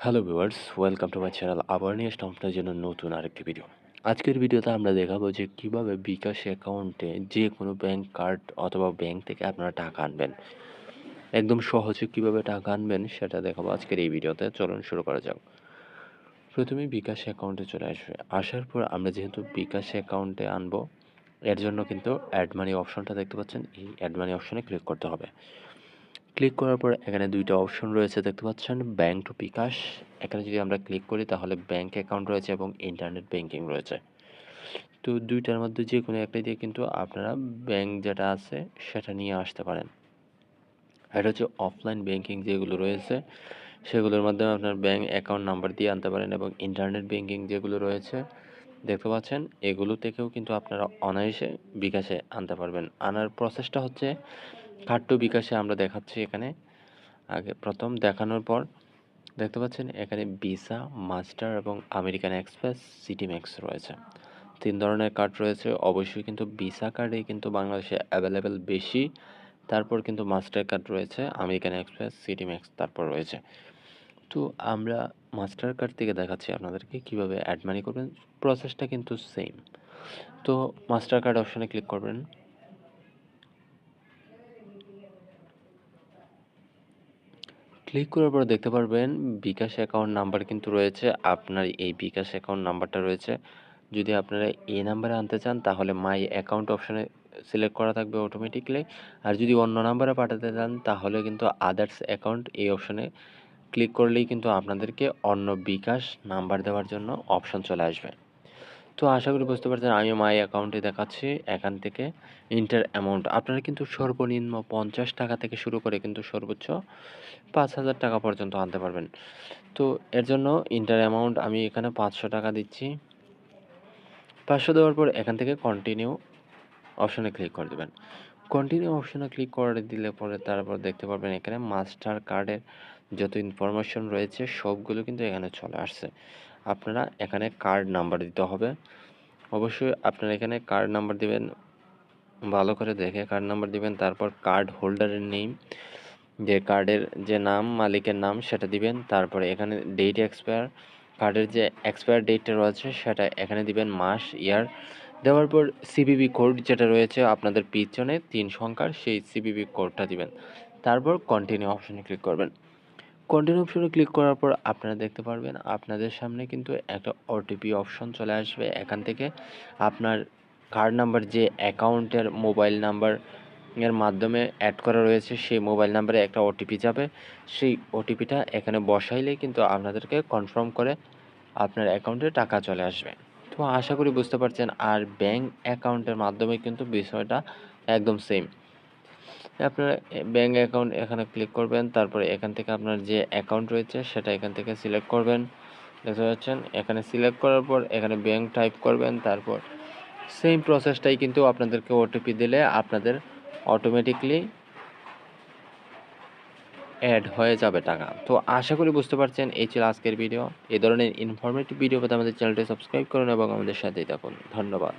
Hello viewers, welcome to my channel. আবার নিয়ে আসলাম আপনার জন্য নতুন আরেকটি ভিডিও। আজকের ভিডিওতে আমরা দেখাবো যে কিভাবে বিকাশ অ্যাকাউন্টে যে কোনো ব্যাংক কার্ড অথবা ব্যাংক থেকে আপনারা টাকা আনবেন। একদম সহজে কিভাবে টাকা আনবেন সেটা দেখাবো আজকের এই ভিডিওতে। চলুন শুরু করা যাক। প্রথমেই বিকাশ অ্যাকাউন্টে চলে আসবে। আসার পর আমরা যেহেতু বিকাশ অ্যাকাউন্টে আনবো, এর জন্য কিন্তু অ্যাড মানি অপশনটা দেখতে পাচ্ছেন, এই অ্যাড মানি অপশনে ক্লিক করতে হবে। ক্লিক করার পর এখানে ২ টা অপশন রয়েছে দেখতে পাচ্ছেন, ব্যাংক টু বিকাশ। এখানে যদি আমরা ক্লিক করি তাহলে ব্যাংক অ্যাকাউন্ট রয়েছে এবং ইন্টারনেট ব্যাংকিং রয়েছে। তো ২ টার মধ্যে যেকোনো একটা দিয়ে কিন্তু আপনারা ব্যাংক যেটা আছে সেটা নিয়ে আসতে পারেন। এটা হচ্ছে অফলাইন ব্যাংকিং যেগুলো রয়েছে সেগুলোর মাধ্যমে আপনার ব্যাংক অ্যাকাউন্ট নাম্বার দিয়ে আনতে পারেন এবং ইন্টারনেট ব্যাংকিং যেগুলো রয়েছে দেখতে পাচ্ছেন এগুলো থেকেও কিন্তু আপনারা অনায়াসে বিকাশে আনতে পারবেন। আনার প্রসেসটা হচ্ছে কার্ড টু বিকাশে আমরা দেখাচ্ছি এখানে। আগে প্রথম দেখানোর পর দেখতে পাচ্ছেন এখানে ভিসা, মাস্টার এবং আমেরিকান এক্সপ্রেস, সিটি ম্যাক্স রয়েছে। ৩ ধরনের কার্ড রয়েছে। অবশ্যই কিন্তু ভিসা কার্ডই কিন্তু বাংলাদেশে অ্যাভেলেবেল বেশি। তারপর কিন্তু মাস্টার কার্ড রয়েছে, আমেরিকান এক্সপ্রেস, সিটি ম্যাক্স তারপর রয়েছে। তো আমরা মাস্টার কার্ড থেকে দেখাচ্ছি আপনাদেরকে কিভাবে অ্যাড মানি করবেন। প্রসেসটা কিন্তু সেম। তো মাস্টার কার্ড অপশনে ক্লিক করবেন। ক্লিক করার পর দেখতে পারবেন বিকাশ অ্যাকাউন্ট নাম্বার কিন্তু রয়েছে। আপনার এই বিকাশ অ্যাকাউন্ট নাম্বারটা রয়েছে। যদি আপনারা এই নাম্বারে আনতে চান তাহলে মাই অ্যাকাউন্ট অপশনে সিলেক্ট করা থাকবে অটোমেটিক্যালি। আর যদি অন্য নাম্বারে পাঠাতে চান তাহলে কিন্তু আদার্স অ্যাকাউন্ট এই অপশনে ক্লিক করলেই কিন্তু আপনাদেরকে অন্য বিকাশ নাম্বার দেওয়ার জন্য অপশন চলে আসবে। তো আশা করি বুঝতে পারছেন, আমি মাই অ্যাকাউন্টে দেখাচ্ছি। এখান থেকে ইন্টার অ্যামাউন্ট আপনারা কিন্তু সর্বনিম্ন ৫০ টাকা থেকে শুরু করে কিন্তু সর্বোচ্চ ৫,০০০ টাকা পর্যন্ত আনতে পারবেন। তো এর জন্য ইন্টার অ্যামাউন্ট আমি এখানে ৫০০ টাকা দিচ্ছি। ৫০০ দেওয়ার পর এখান থেকে কন্টিনিউ অপশনে ক্লিক করে দেবেন। কন্টিনিউ অপশনে ক্লিক করে দিলে পরে তারপর দেখতে পারবেন এখানে মাস্টার কার্ডের যত ইনফরমেশন রয়েছে সবগুলো কিন্তু এখানে চলে আসছে। আপনারা এখানে কার্ড নাম্বার দিতে হবে। অবশ্যই আপনারা এখানে কার্ড নাম্বার দিবেন, ভালো করে দেখে কার্ড নাম্বার দিবেন। তারপর কার্ড হোল্ডারের নেম, যে কার্ডের যে নাম, মালিকের নাম সেটা দিবেন। তারপরে এখানে ডেট এক্সপায়ার, কার্ডের যে এক্সপায়ার ডেটটা রয়েছে সেটা এখানে দিবেন, মাস, ইয়ার দেওয়ার পর সিভিভি কোড যেটা রয়েছে আপনাদের পিছনে ৩ সংখ্যার সেই সিভিভি কোডটা দিবেন। তারপর কন্টিনিউ অপশনে ক্লিক করবেন। কন্টিনিউ অপশনে ক্লিক করার পর আপনারা দেখতে পারবেন আপনাদের সামনে কিন্তু একটা ওটিপি অপশন চলে আসবে। এখান থেকে আপনার কার্ড নাম্বার যে অ্যাকাউন্টের মোবাইল নাম্বার এর মাধ্যমে অ্যাড করা রয়েছে সেই মোবাইল নাম্বারে একটা ওটিপি যাবে। সেই ওটিপিটা এখানে বসাইলেই কিন্তু আপনাদেরকে কনফার্ম করে আপনার অ্যাকাউন্টে টাকা চলে আসবে। তো আশা করি বুঝতে পারছেন। আর ব্যাংক অ্যাকাউন্টের মাধ্যমে কিন্তু বিষয়টা একদম সেম। আপনারা ব্যাংক অ্যাকাউন্ট এখানে ক্লিক করবেন। তারপরে এখান থেকে আপনার যে অ্যাকাউন্ট রয়েছে সেটা এখান থেকে সিলেক্ট করবেন। দেখতে পাচ্ছেন এখানে সিলেক্ট করার পর এখানে ব্যাংক টাইপ করবেন। তারপর সেম প্রসেসটাই কিন্তু আপনাদেরকে ওটিপি দিলে আপনাদের অটোমেটিকলি অ্যাড হয়ে যাবে টাকা। তো আশা করি বুঝতে পারছেন। এই ছিল আজকের ভিডিও। এই ধরনের ইনফরমেটিভ ভিডিও পেতে আমাদের চ্যানেলটি সাবস্ক্রাইব করুন এবং আমাদের সাথেই থাকুন। ধন্যবাদ।